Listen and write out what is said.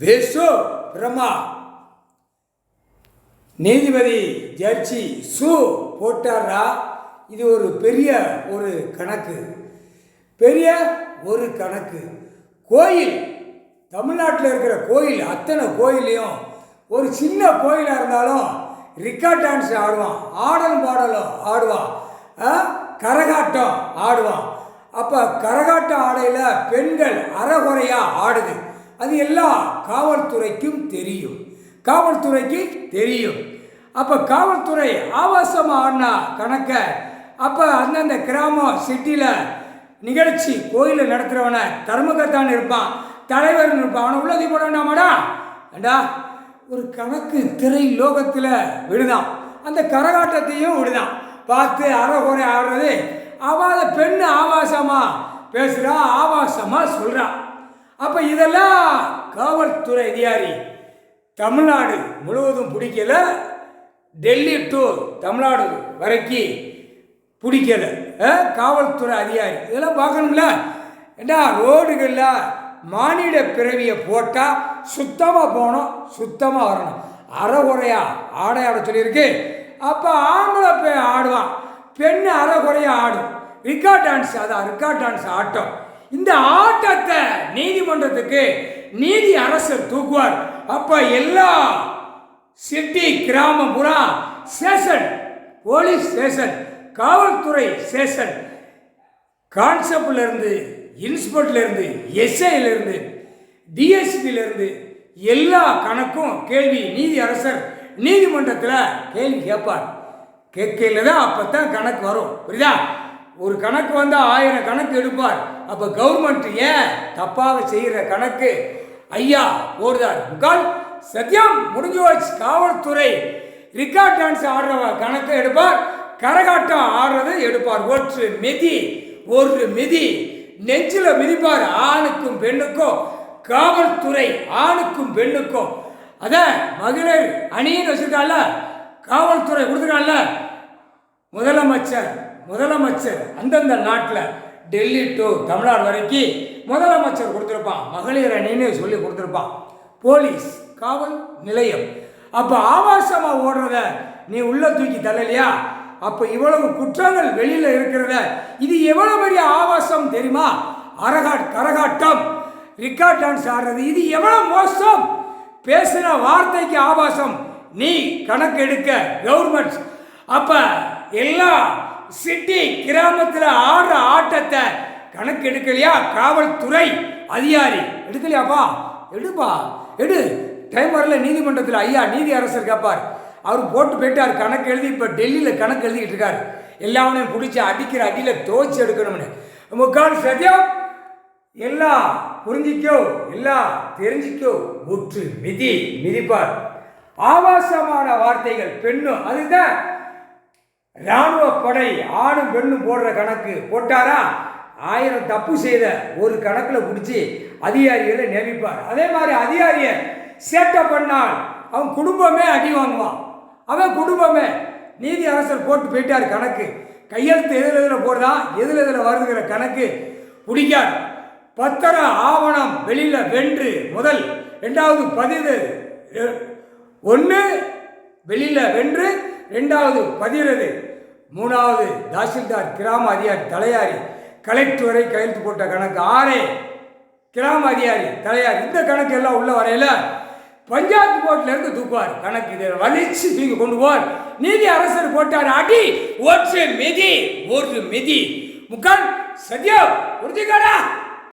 வேசோ பிரமா நீதிபதி ஜட்ஜி சு போட்டாரா. இது ஒரு பெரிய கணக்கு. கோயில், தமிழ்நாட்டில் இருக்கிற கோயில் அத்தனை கோயிலையும் ஒரு சின்ன கோயிலாக இருந்தாலும் ரிக்கார்ட் டான்ஸ் ஆடுவான், ஆடலும் பாடலும் ஆடுவான், கரகாட்டம் ஆடுவான். அப்போ கரகாட்டம் ஆடையில் பெண்கள் அறகுறையாக ஆடுது. அது எல்லாம் காவல்துறைக்கு தெரியும். அப்போ காவல்துறை ஆபாசமாக ஆடினா கணக்கை அப்போ அந்தந்த கிராமம் சிட்டியில் நிகழ்ச்சி கோயிலில் நடத்துகிறவனை தர்மகத்தான் இருப்பான், தலைவர் இருப்பான், அவனை உள்ளதி போட வேண்டாமாடா. ஏண்டா ஒரு கணக்கு திரை லோகத்தில் விடுதான், அந்த கரகாட்டத்தையும் விடுதான். பார்த்து அறகுறை ஆடுறது. அவள் பெண்ணு ஆபாசமாக பேசுகிறா, ஆபாசமாக சொல்கிறான். அப்போ இதெல்லாம் காவல்துறை அதிகாரி தமிழ்நாடு முழுவதும் பிடிக்கல, டெல்லி டு தமிழ்நாடு வரைக்கும் பிடிக்கல. காவல்துறை அதிகாரி இதெல்லாம் பார்க்கணும்ல. ஏண்டா ரோடுகளில் மானிட பிறவியை போட்டால் சுத்தமாக போகணும், சுத்தமாக வரணும். அறகுறையாக ஆடையாட சொல்லியிருக்கு. அப்போ ஆம்பளை ஆடுவான், பெண்ணு அறகுறையாக ஆடும். ரிக்கார்ட் டான்ஸ் ஆட்டம். இந்த ஆட்டத்தை நீதிமன்றத்துக்கு நீதி அரசர் தூக்குவார். அப்போ எல்லா சிட்டி கிராமம் பூரா ஸ்டேஷன், போலீஸ் ஸ்டேஷன், காவல்துறை ஸ்டேஷன், கான்ஸ்டபிள்லேருந்து, இன்ஸ்பெக்டர்லேருந்து, எஸ்ஐலேருந்து, டிஎஸ்பியிலேருந்து எல்லா கணக்கும் கேள்வி நீதி அரசர் நீதிமன்றத்தில் கேள்வி கேட்பார். கேட்கல தான் அப்போ தான் கணக்கு வரும். புரியுதா? ஒரு கணக்கு வந்தால் 1000 கணக்கு எடுப்பார். அப்போ கவர்மெண்ட் ஏன் தப்பாக செய்கிற கணக்கு ஐயா போடுதார். முக்கால் சத்தியம் முடிஞ்சு வச்சு காவல்துறை ரிக்கார்ட் டான்ஸ் ஆடுற கணக்கு எடுப்பார், கரகாட்டம் ஆடுறது எடுப்பார். ஒரு மிதி நெஞ்சில் மிதிப்பார். ஆணுக்கும் பெண்ணுக்கும், காவல்துறை ஆணுக்கும் பெண்ணுக்கும். அதான் மகளிர் அணின்னு வச்சிருக்கால, காவல்துறை கொடுத்துருக்கால. முதலமைச்சர் அந்தந்த நாட்டில் டெல்லி டு தமிழ்நாடு வரைக்கும் முதலமைச்சர் கொடுத்துருப்பான், மகளிர் அணின்னு சொல்லி கொடுத்துருப்பான். போலீஸ் காவல் நிலையம். அப்போ ஆபாசமாக ஓடுறத நீ உள்ள தூக்கி தள்ளலையா? அப்போ இவ்வளவு குற்றங்கள் வெளியில் இருக்கிறத இது எவ்வளோ பெரிய ஆபாசம் தெரியுமா? கரகாட்டம், ரிக்கார்ட் டான்ஸ் ஆடுறது இது எவ்வளோ மோசம். பேசுகிற வார்த்தைக்கு ஆபாசம். நீ கணக்கு எடுக்க கவர்மெண்ட். அப்போ எல்லா சிட்டி கிராமத்தில் ஆடுற ஆட்டத்தை கணக்கு எடுக்கலையா? காவல்துறை அதிகாரி எடுக்கலையாப்பா? எடு. டைம் வரல நீதிமன்றத்தில். ஐயா நீதி அரசர் கேட்பார். அவர் போட்டு போயிட்டார் கணக்கு எழுதி. இப்போ டெல்லியில் கணக்கு எழுதிக்கிட்டு இருக்காரு. எல்லாவனையும் பிடிச்சி அடிக்கிற அடியில் துவச்சி எடுக்கணும்னு. முக்கால் சத்தியம் எல்லாம் புரிஞ்சிக்கோ, எல்லாம் தெரிஞ்சிக்கோ. முற்று மிதிப்பார். ஆபாசமான வார்த்தைகள் பெண்ணும். அதுதான் இராணுவ படை ஆணும் பெண்ணும் போடுற கணக்கு போட்டாரா 1000 தப்பு செய்த ஒரு கணக்கில் பிடிச்சி அதிகாரிகளை நியமிப்பார். அதே மாதிரி அதிகாரியை சேட்டை பண்ணால் அவன் குடும்பமே அடி வாங்குவான். அவன் குடும்பமே. நீதி அரசர் போட்டு போயிட்டார் கணக்கு. கையெழுத்து எதில் போடுதான், எதில் வருதுங்கிற கணக்கு பிடிக்காது. பத்திர ஆவணம் வெளியில் வென்று முதல் 2வது பதிவு 1 வெளியில் வென்று 2வது பதிகிறது 3வது தாசில்தார் கிராம அதிகாரி தலையாரி கலெக்டர் வரை கையெழுத்து போட்ட கணக்கு 6 கிராம அதிகாரி தலையாரி. இந்த கணக்கு எல்லாம் உள்ள வரையில பஞ்சாயத்து போர்ட்டிலேருந்து தூக்குவார் கணக்கு. இதை வலிச்சு தூக்கி கொண்டு போவார். நீதி அரசர் போட்டார் அடி. ஒரு மிதி முக்கால் சத்தியம் புரிஞ்சுக்காடா.